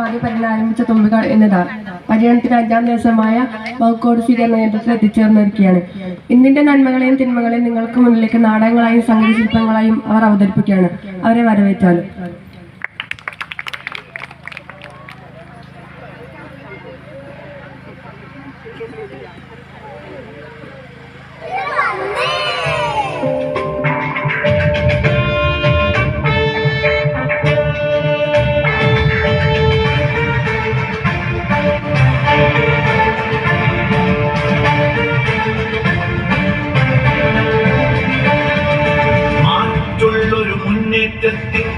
ആദ്യ പര്യടനം ആരംഭിച്ച തുമ്പികൾ എന്നതാണ്. പര്യടനത്തിന് 5ാം ദിവസമായ വകുക്കോട് സ്വീകരണ നേതൃത്വത്തിൽ എത്തിച്ചേർന്നിരിക്കുകയാണ്. ഇന്നിന്റെ നന്മകളെയും തിന്മകളെയും നിങ്ങൾക്ക് മുന്നിലേക്ക് നാടകങ്ങളായും സംഗീത ശില്പങ്ങളായും അവർ അവതരിപ്പിക്കുകയാണ്. അവരെ വരവേറ്റാലും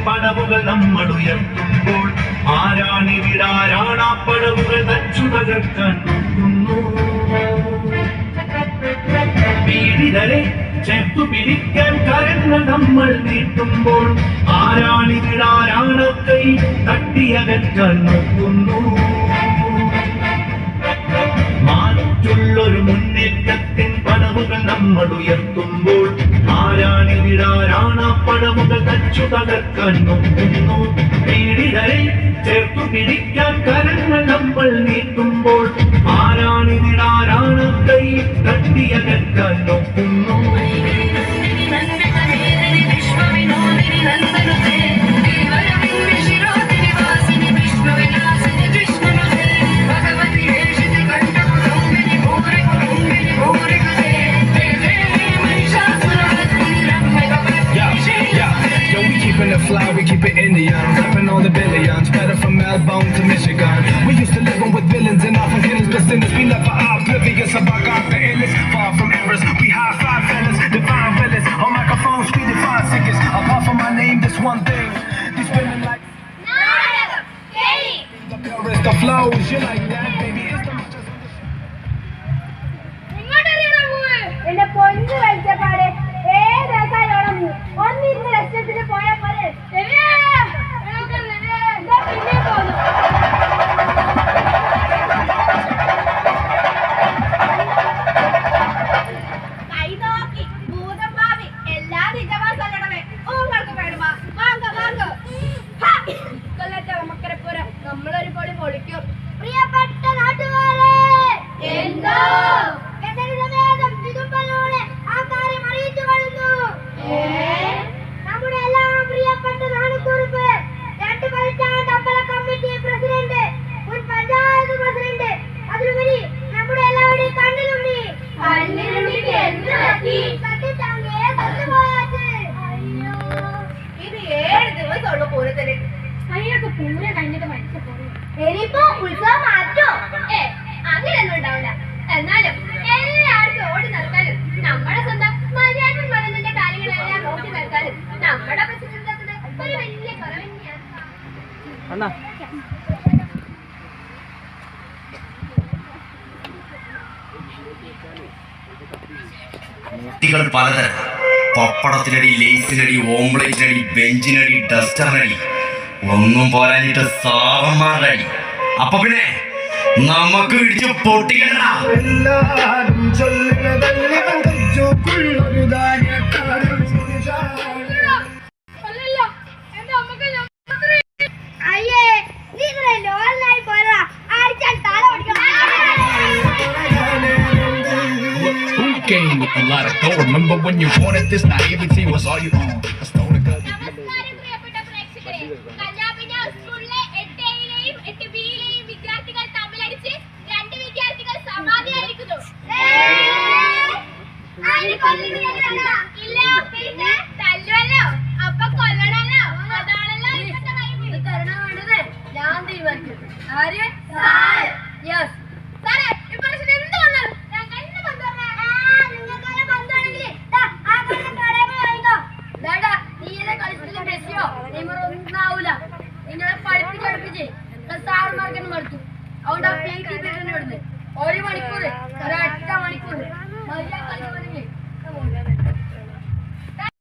പടവുകൾ നമ്മൾ ഉയർത്തുമ്പോൾ ആരാണിവിടാരാണാ പടവുകൾ തച്ചു തകർക്കാൻ നോക്കുന്നു. പീഡിതരെ ചേർത്തു പിടിക്കാൻ കരങ്ങൾ നമ്മൾ നീട്ടുമ്പോൾ ആരാണിവിടാരാണ കൈ തട്ടിയകറ്റാൻ നോക്കുന്നു. മാറ്റുള്ളൊരു മുന്നേറ്റത്തിൻ പടവുകൾ നമ്മൾ ഉയർത്തുമ്പോൾ ആരാണിവിടാരാണ പടവുകൾ തച്ചു തകർക്കാൻ നോക്കുന്നു. പീഡിതരെ ചേർത്തു പിടിക്കാൻ കരങ്ങൾ നമ്മൾ നീട്ടുമ്പോൾ ആരാണിവിടാരാണ കൈ തട്ടിയകറ്റാൻ നോക്കുന്നു. fly, we keep it Indian. Rapping all the billions, better from Melbourne to Michigan. We used to live with villains and often killers, but sinners we never oblivious about God the illness. Far from errors, we high five fellas, divine villains. On microphones, we define sickers. Apart from my name, this one thing. These women like the purest, the flows. You like that, baby? It's the എന്റെ പൊന്ന് കഴിച്ചപ്പാടെ ഏത് ദിവസമായോളം ഒന്നിരുന്ന് ലക്ഷ്യത്തിന് പോയാൽ പോലെ പിന്നെ പോകുന്നു കൈനോക്കി ഭൂതഭാവി എല്ലാ നിജവാസങ്ങളെ ഊങ്ങൾക്ക് വേണമാ വാങ്ങ വാങ്ങ കൊല്ലത്തെ മക്കരപ്പുര നമ്മളൊരു പൊടി പൊളിക്കും പ്രിയപ്പെട്ട നാട്ടുകാരെ എന്തോ നമ്മുടെ എല്ലാം പ്രിയപ്പെട്ട നാണക്കുറിപ്പ് 2 പതിറ്റാണ്ട് അമ്പല കമ്മിറ്റി പ്രസിഡന്റ് മുൻ പഞ്ചായത്ത് പ്രസിഡന്റ് അതിലുപരി നമ്മുടെ എല്ലാവരുടെയും കണ്ണിലുണ്ണി ഇത് 7 ദിവസമുള്ള പൂരത്തിന് അതിനൊക്കെ പൂരം കഴിഞ്ഞിട്ട് മരിച്ചപ്പോ ഇനിയിപ്പോ ഉത്സവം മാറ്റോ അങ്ങനെയൊന്നും ഉണ്ടാവില്ല എന്നാലും എല്ലാവർക്കും ഓടി നടക്കാനും നമ്മുടെ സ്വന്തം മര്യാദ മരുന്നിന്റെ കാര്യങ്ങളെല്ലാം നോക്കി നടക്കാനും നമ്മുടെ പ്രസിഡന്റത്തിന് ഒരു വലിയ കുറവ് തന്നെയാണ്. കുട്ടികൾ പലതരം പപ്പടത്തിനടി, ലേസിനടി, ഓംപ്ലേറ്റിനടി, ബെഞ്ചിനടി, ഡസ്റ്ററിനടി, ഒന്നും പോരാഞ്ഞിട്ട് സാവന്മാരുടെ അടി. അപ്പൊ പിന്നെ നമുക്ക് ഇടിച്ച് പൊട്ടിക്കണ്ട. എല്ലാരും ചൊല്ലുന്നതല്ലേ കൊള്ളൊരു ധാന്യക്കാരൻ. അയ്യേ നീ ലോലായി പോരാ ആഴ്ച തല Who came with a lot of gold? Remember when you wanted this? Naivety was all you owned. I stole the gun. നമസ്കാരം പ്രിയപ്പെട്ട പ്രേക്ഷകരെ, കഞ്ഞാപ്പിഞ്ഞ സ്കൂളിലെ 8A-യിലെയും 8B-യിലെയും വിദ്യാർത്ഥികൾ തമ്മിലടിച്ച് 2 വിദ്യാർത്ഥികൾ സമാധിയായിരിക്കുന്നു. ഇല്ല, പിന്നെ തല്ലുവല്ലോ, അപ്പൊ കൊല്ലണല്ലോ. അതാണല്ലോ ഇപ്പോഴത്തെ വൈബ്. തരണമാണെന്ന് ഞാൻ തീരുമാനിക്കും. ആര്? സാർ. യെസ്. സാറേ, ഇപ്രാവശ്യം എന്ത് വന്നാലും ഞാൻ കണ്ണ് പന്തുറന്നേ. നിങ്ങൾക്കാരെ പന്താണെങ്കിലേ ആ കണ്ണ് കടയിൽ വാങ്ങിക്കോ. ഡാഡാ, നീ ഏതാ കളിച്ചതിൽ മെസ്സിയോ നെയ്മറോ ഒന്നും ആവൂല. നിങ്ങളെ പഠിപ്പിച്ച് സാറുമാർക്കെന്ന് മടുത്തു. അതുകൊണ്ട് ആ പ്ലേറ്റ് വിടുന്നത് 1 മണിക്കൂർ, ഒരൊറ്റ മണിക്കൂർ മര്യാദ കളിക്കണമെങ്കിൽ